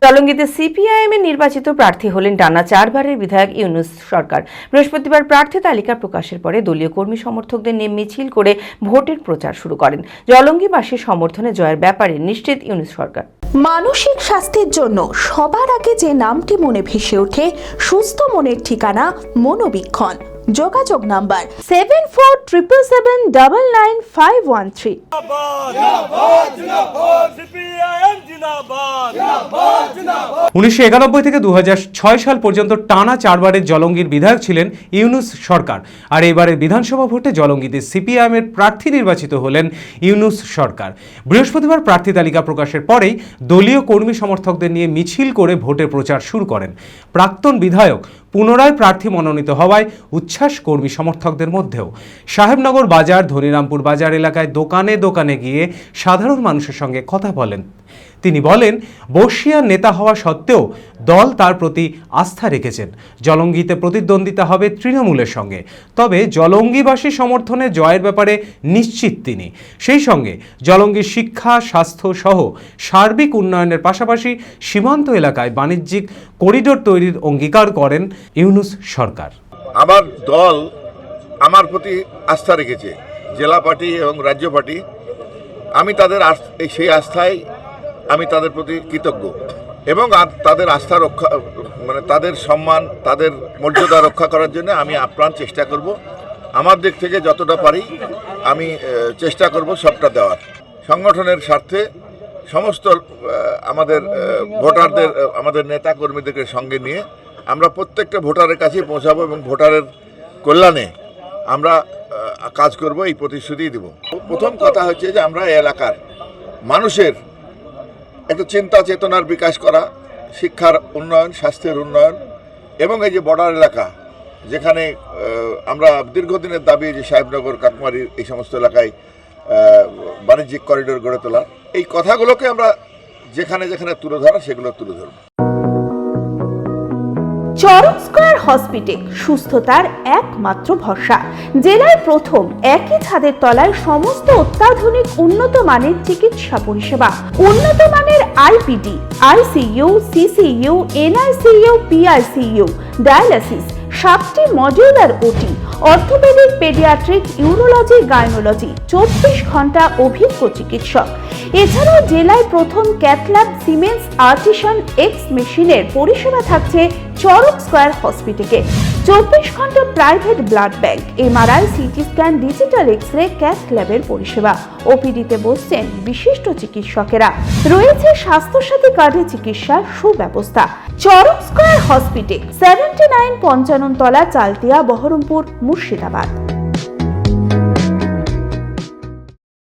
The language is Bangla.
জলঙ্গিতে সিপিআইএম এর নির্বাচিত প্রার্থী হলেন টানা 4 বারের বিধায়ক ইউনুস সরকার। বৃহস্পতিবার প্রার্থী তালিকা প্রকাশের পরে দলীয় কর্মী সমর্থকদের নিয়ে মিছিল করে ভোটের প্রচার শুরু করেন। জলঙ্গিবাসীর সমর্থনে জয়ের ব্যাপারে নিশ্চিত ইউনুস সরকার। মানসিক স্বাস্থ্যের জন্য সবার আগে যে নামটি মনে ভেসে ওঠে, সুস্থ মনের ঠিকানা মনোবীক্ষণ। যোগাযোগ নাম্বার 7477799513। 1991 থেকে 2006 সাল পর্যন্ত টানা 4 বারের জলঙ্গির বিধায়ক ছিলেন ইউনুস সরকার। আর এবারের বিধানসভা ভোটে জলঙ্গিতে সিপিআইএম এর প্রার্থী নির্বাচিত হলেন ইউনুস সরকার। বৃহস্পতিবার প্রার্থী তালিকা প্রকাশের পরেই দলীয় কর্মী সমর্থকদের নিয়ে মিছিল করে ভোটের প্রচার শুরু করেন। প্রাক্তন বিধায়ক পুনরায় প্রার্থী মনোনীত হওয়ায় উচ্ছ্বাস কর্মী সমর্থকদের মধ্যেও। সাহেবনগর বাজার, ধনিরামপুর বাজার এলাকায় দোকানে দোকানে গিয়ে সাধারণ মানুষের সঙ্গে কথা বলেন। তিনি বলেন, বর্ষিয়ার নেতা হওয়া সত্ত্বেও দল তার প্রতি আস্থা রেখেছেন। জলঙ্গিতে প্রতিদ্বন্দ্বিতা হবে তৃণমূলের সঙ্গে, তবে জলঙ্গিবাসী সমর্থনে জয়ের ব্যাপারে নিশ্চিত তিনি। সেই সঙ্গে জলঙ্গির শিক্ষা, স্বাস্থ্য সহ সার্বিক উন্নয়নের পাশাপাশি সীমান্ত এলাকায় বাণিজ্যিক করিডোর তৈরির অঙ্গীকার করেন ইউনুস সরকার। আমার দল আমার প্রতি আস্থা রেখেছে, জেলা পার্টি এবং রাজ্য পার্টি। আমি তাদের সেই আস্থায় আমি তাদের প্রতি কৃতজ্ঞ এবং তাদের আস্থা রক্ষা তাদের সম্মান, তাদের মর্যাদা রক্ষা করার জন্য আমি আপ্রাণ চেষ্টা করব। আমার দিক থেকে যতটা পারি আমি চেষ্টা করব সবটা দেওয়ার। সংগঠনের স্বার্থে সমস্ত আমাদের ভোটারদের, আমাদের নেতা কর্মীদেরকে সঙ্গে নিয়ে আমরা প্রত্যেকটা ভোটারের কাছে পৌঁছাবো এবং ভোটারের কল্যাণে আমরা কাজ করব, এই প্রতিশ্রুতি দেব। প্রথম কথা হচ্ছে যে আমরা এলাকার মানুষের একটা চিন্তা চেতনার বিকাশ করা, শিক্ষার উন্নয়ন, স্বাস্থ্যের উন্নয়ন এবং এই যে বর্ডার এলাকা যেখানে আমরা দীর্ঘদিনের দাবি যে সাহেবনগর, কাকমারি এই সমস্ত এলাকায় বাণিজ্যিক করিডোর গড়ে তোলা, এই কথাগুলোকে আমরা যেখানে যেখানে তুলে ধরা সেগুলো তুলে ধরব। চরক স্কয়ার হসপিটাল সুস্থতার একমাত্র ভরসা। জেলায় প্রথম একই ছাদের তলায় সমস্ত অত্যাধুনিক উন্নত মানের চিকিৎসা পরিষেবা, উন্নত মানের IPD, ICU, CCU, NICU, PICU, dialysis, 7টি modular OT, orthopaedic, paediatric, urology, gynaecology, 24 ঘন্টা অভিজ্ঞ চিকিৎসক। এছাড়াও জেলায় প্রথম ক্যাথল্যাব, সিমেন্স, আর্টিসান এক্স মেশিনের পরিষেবা থাকছে চরক স্কয়ার হসপিটালে। 24 ঘন্টা private blood bank, MRI, CT scan, digital x-ray, cath ল্যাবের পরিষেবা। ওপিডিতে বসছেন বিশিষ্ট চিকিৎসকেরা। রয়েছে স্বাস্থ্যসাথী কার্ডে চিকিৎসার সুব্যবস্থা। চরক স্কয়ার হসপিটাল, 79 পঞ্চানন তলা, চালতিয়া, বহরমপুর, মুর্শিদাবাদ।